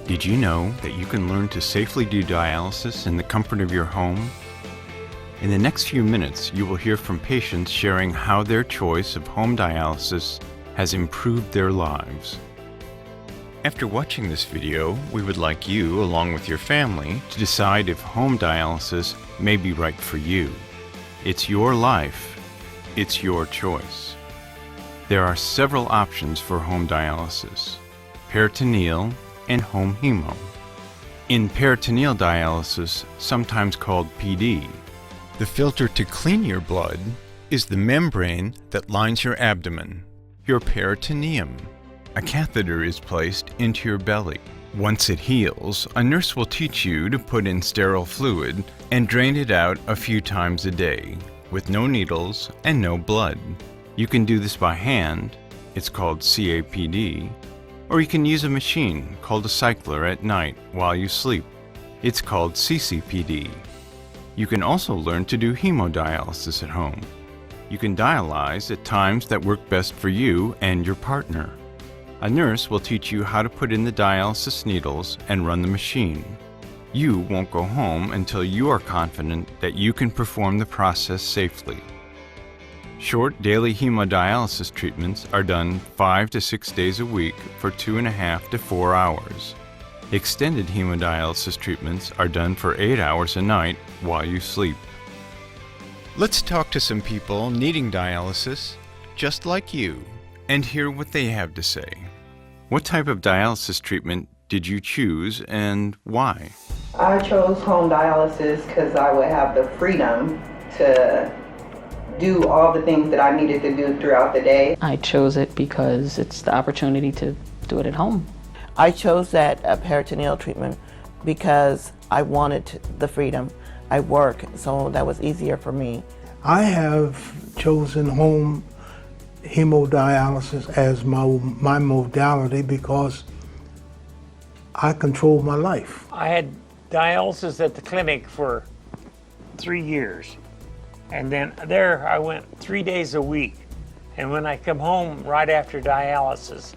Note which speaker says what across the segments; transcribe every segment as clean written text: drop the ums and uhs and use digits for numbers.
Speaker 1: Did you know that you can learn to safely do dialysis in the comfort of your home? In the next few minutes, you will hear from patients sharing how their choice of home dialysis has improved their lives. After watching this video, we would like you, along with your family, to decide if home dialysis may be right for you. It's your life. It's your choice. There are several options for home dialysis: peritoneal and home hemo. In peritoneal dialysis, sometimes called PD, the filter to clean your blood is the membrane that lines your abdomen, your peritoneum. A catheter is placed into your belly. Once it heals, a nurse will teach you to put in sterile fluid and drain it out a few times a day, with no needles and no blood. You can do this by hand, it's called CAPD, or you can use a machine called a cycler at night while you sleep. It's called CCPD. You can also learn to do hemodialysis at home. You can dialyze at times that work best for you and your partner. A nurse will teach you how to put in the dialysis needles and run the machine. You won't go home until you are confident that you can perform the process safely. Short daily hemodialysis treatments are done 5 to 6 days a week for 2.5 to 4 hours. Extended hemodialysis treatments are done for 8 hours a night while you sleep. Let's talk to some people needing dialysis just like you and hear what they have to say. What type of dialysis treatment did you choose and why?
Speaker 2: I chose home dialysis because I would have the freedom to do all the things that I needed to do throughout the day.
Speaker 3: I chose it because it's the opportunity to do it at home.
Speaker 4: I chose that peritoneal treatment because I wanted the freedom. I work, so that was easier for me.
Speaker 5: I have chosen home hemodialysis as my modality because I control my life.
Speaker 6: I had dialysis at the clinic for 3 years. And then there I went 3 days a week. And when I come home right after dialysis,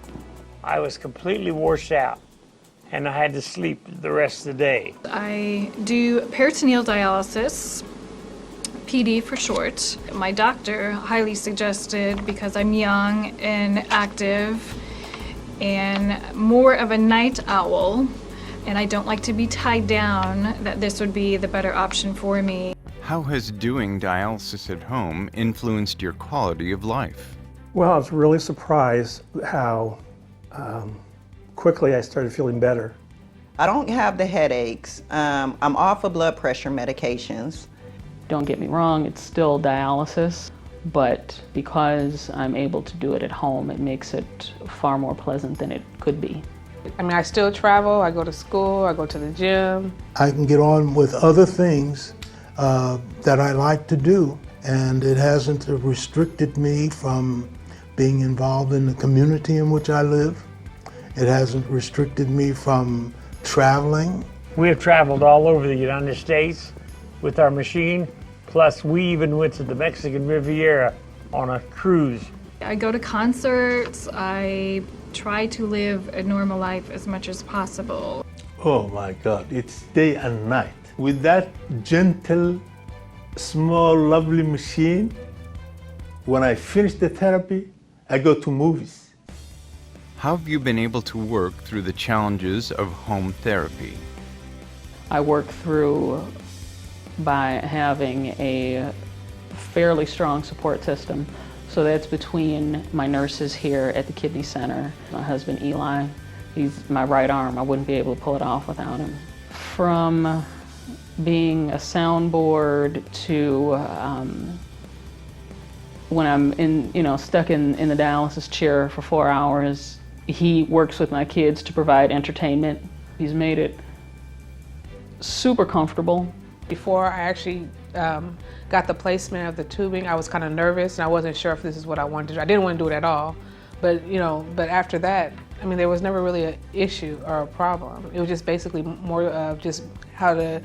Speaker 6: I was completely washed out and I had to sleep the rest of the day.
Speaker 7: I do peritoneal dialysis, PD for short. My doctor highly suggested, because I'm young and active and more of a night owl, and I don't like to be tied down, that this would be the better option for me.
Speaker 1: How has doing dialysis at home influenced your quality of life?
Speaker 8: Well, I was really surprised how quickly I started feeling better.
Speaker 2: I don't have the headaches. I'm off of blood pressure medications.
Speaker 3: Don't get me wrong, it's still dialysis, but because I'm able to do it at home, it makes it far more pleasant than it could be.
Speaker 9: I mean, I still travel, I go to school, I go to the gym.
Speaker 5: I can get on with other things that I like to do, and it hasn't restricted me from being involved in the community in which I live. It hasn't restricted me from traveling.
Speaker 6: We have traveled all over the United States with our machine, plus we even went to the Mexican Riviera on a cruise.
Speaker 7: I go to concerts, I try to live a normal life as much as possible.
Speaker 10: Oh my God, it's day and night. With that gentle, small, lovely machine, when I finish the therapy, I go to movies.
Speaker 1: How have you been able to work through the challenges of home therapy?
Speaker 3: I work through by having a fairly strong support system. So that's between my nurses here at the Kidney Center, my husband Eli. He's my right arm. I wouldn't be able to pull it off without him. From being a soundboard to when I'm stuck in the dialysis chair for 4 hours, he works with my kids to provide entertainment. He's made it super comfortable.
Speaker 9: Before I actually got the placement of the tubing, I was kind of nervous and I wasn't sure if this is what I wanted to do. I didn't want to do it at all, but but after that, I mean, there was never really an issue or a problem. It was just basically more of just how to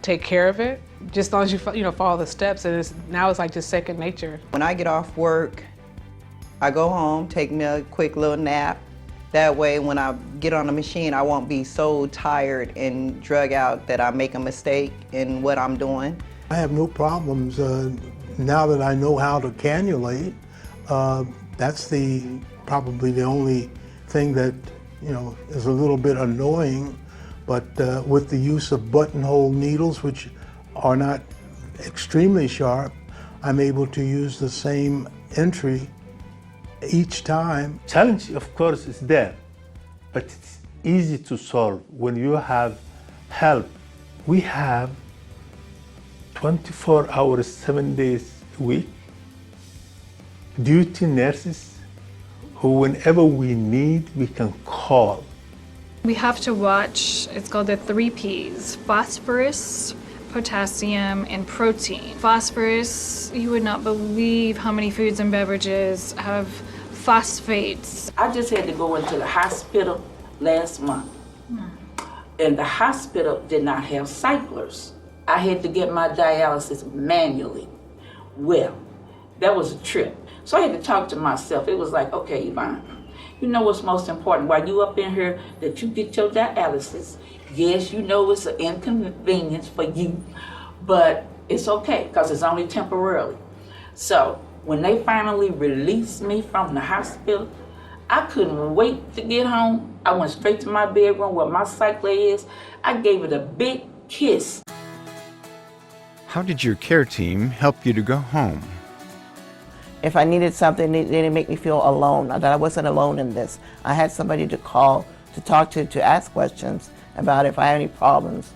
Speaker 9: take care of it, just as long as you follow the steps, and now it's like just second nature.
Speaker 2: When I get off work, I go home, take me a quick little nap. That way, when I get on the machine, I won't be so tired and drug out that I make a mistake in what I'm doing.
Speaker 5: I have no problems now that I know how to cannulate. That's probably the only thing that is a little bit annoying. But with the use of buttonhole needles, which are not extremely sharp, I'm able to use the same entry each time.
Speaker 10: Challenge, of course, is there, but it's easy to solve when you have help. We have 24 hours, 7 days a week, duty nurses who whenever we need, we can call.
Speaker 7: We have to watch, it's called the 3 Ps, phosphorus, potassium, and protein. Phosphorus, you would not believe how many foods and beverages have phosphates.
Speaker 11: I just had to go into the hospital last month, and the hospital did not have cyclers. I had to get my dialysis manually. Well, that was a trip. So I had to talk to myself. It was like, okay, Yvonne, you know what's most important while you up in here, that you get your dialysis. Yes, you know it's an inconvenience for you, but it's okay because it's only temporarily. So when they finally released me from the hospital, I couldn't wait to get home. I went straight to my bedroom where my cycler is. I gave it a big kiss.
Speaker 1: How did your care team help you to go home?
Speaker 4: If I needed something, they didn't make me feel alone, that I wasn't alone in this. I had somebody to call, to talk to ask questions about if I had any problems.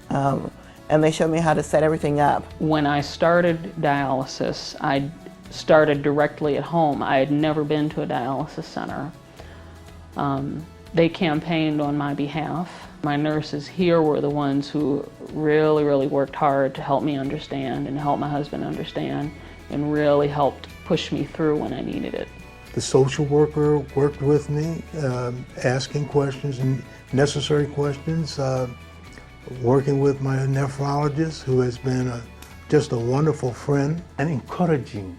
Speaker 4: And they showed me how to set everything up.
Speaker 3: When I started dialysis, I started directly at home. I had never been to a dialysis center. They campaigned on my behalf. My nurses here were the ones who really, really worked hard to help me understand and help my husband understand, and really helped push me through when I needed it.
Speaker 5: The social worker worked with me, asking questions and necessary questions, working with my nephrologist, who has been just a wonderful friend.
Speaker 10: And encouraging.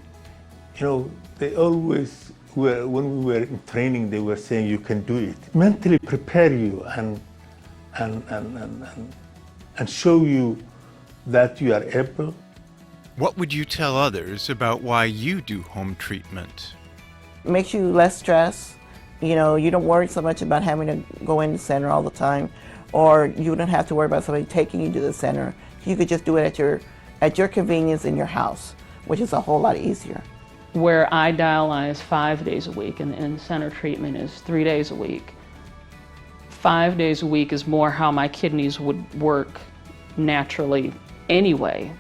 Speaker 10: You know, they always were, when we were in training, they were saying you can do it. Mentally prepare you and show you that you are able.
Speaker 1: What would you tell others about why you do home treatment?
Speaker 4: It makes you less stressed. You know, you don't worry so much about having to go in the center all the time, or you don't have to worry about somebody taking you to the center. You could just do it at your convenience in your house, which is a whole lot easier.
Speaker 3: Where I dialyze 5 days a week and the in-center treatment is 3 days a week. 5 days a week is more how my kidneys would work naturally anyway,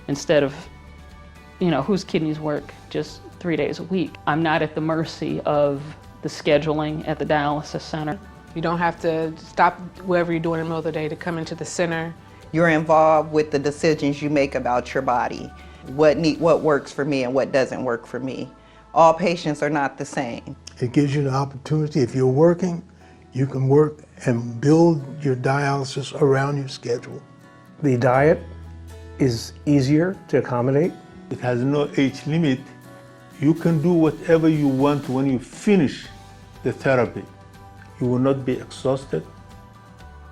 Speaker 3: instead of, whose kidneys work just 3 days a week. I'm not at the mercy of the scheduling at the dialysis center.
Speaker 9: You don't have to stop whatever you're doing in the middle of the day to come into the center.
Speaker 2: You're involved with the decisions you make about your body, what works for me and what doesn't work for me. All patients are not the same.
Speaker 5: It gives you the opportunity, if you're working, you can work and build your dialysis around your schedule.
Speaker 8: The diet is easier to accommodate.
Speaker 10: It has no age limit. You can do whatever you want when you finish the therapy. You will not be exhausted.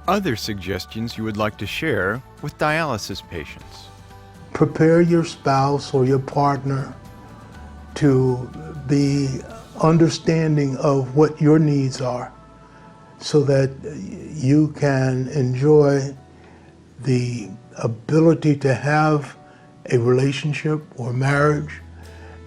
Speaker 1: Other suggestions you would like to share with dialysis patients?
Speaker 5: Prepare your spouse or your partner to be understanding of what your needs are, so that you can enjoy the ability to have a relationship or marriage,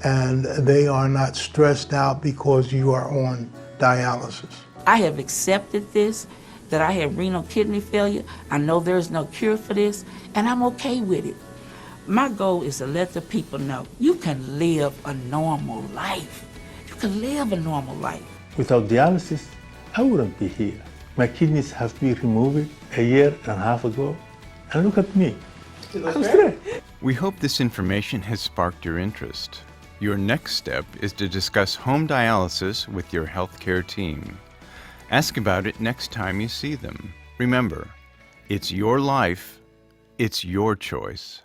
Speaker 5: and they are not stressed out because you are on dialysis.
Speaker 11: I have accepted this, that I have renal kidney failure. I know there's no cure for this, and I'm okay with it. My goal is to let the people know you can live a normal life. You can live a normal life.
Speaker 10: Without dialysis, I wouldn't be here. My kidneys have been removed a year and a half ago, and look at me. I'm straight.
Speaker 1: We hope this information has sparked your interest. Your next step is to discuss home dialysis with your healthcare team. Ask about it next time you see them. Remember, it's your life, it's your choice.